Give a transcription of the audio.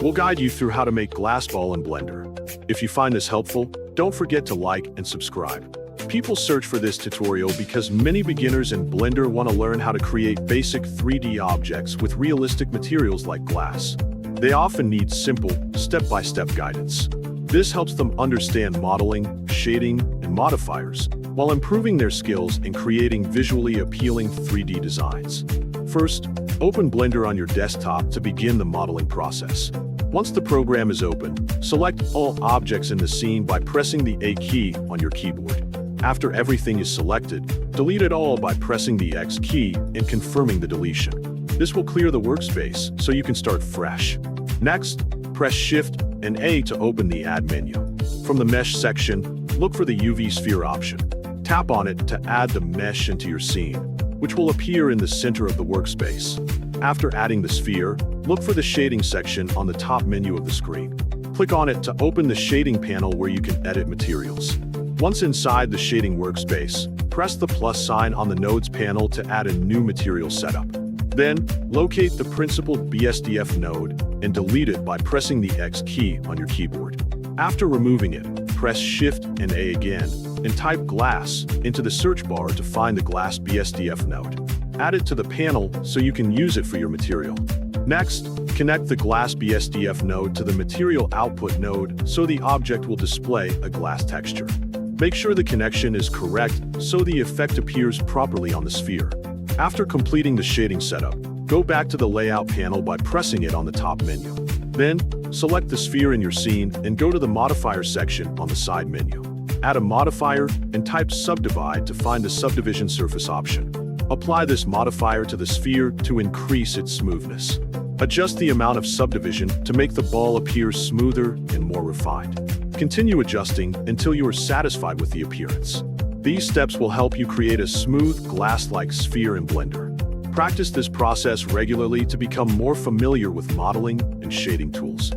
We'll guide you through how to make glass ball in Blender. If you find this helpful, don't forget to like and subscribe. People search for this tutorial because many beginners in Blender want to learn how to create basic 3D objects with realistic materials like glass. They often need simple, step-by-step guidance. This helps them understand modeling, shading, and modifiers, while improving their skills in creating visually appealing 3D designs. First, open Blender on your desktop to begin the modeling process. Once the program is open, select all objects in the scene by pressing the A key on your keyboard. After everything is selected, delete it all by pressing the X key and confirming the deletion. This will clear the workspace so you can start fresh. Next, press Shift and A to open the Add menu. From the Mesh section, look for the UV sphere option. Tap on it to add the mesh into your scene, which will appear in the center of the workspace. After adding the sphere, look for the Shading section on the top menu of the screen. Click on it to open the Shading panel where you can edit materials. Once inside the shading workspace, press the plus sign on the Nodes panel to add a new material setup. Then, locate the principled BSDF node and delete it by pressing the X key on your keyboard. After removing it, press Shift and A again and type glass into the search bar to find the glass BSDF node. Add it to the panel so you can use it for your material. Next, connect the glass BSDF node to the material output node so the object will display a glass texture. Make sure the connection is correct so the effect appears properly on the sphere. After completing the shading setup, go back to the Layout panel by pressing it on the top menu. Then, select the sphere in your scene and go to the Modifier section on the side menu. Add a modifier and type Subdivide to find the Subdivision Surface option. Apply this modifier to the sphere to increase its smoothness. Adjust the amount of subdivision to make the ball appear smoother and more refined. Continue adjusting until you are satisfied with the appearance. These steps will help you create a smooth, glass-like sphere in Blender. Practice this process regularly to become more familiar with modeling and shading tools.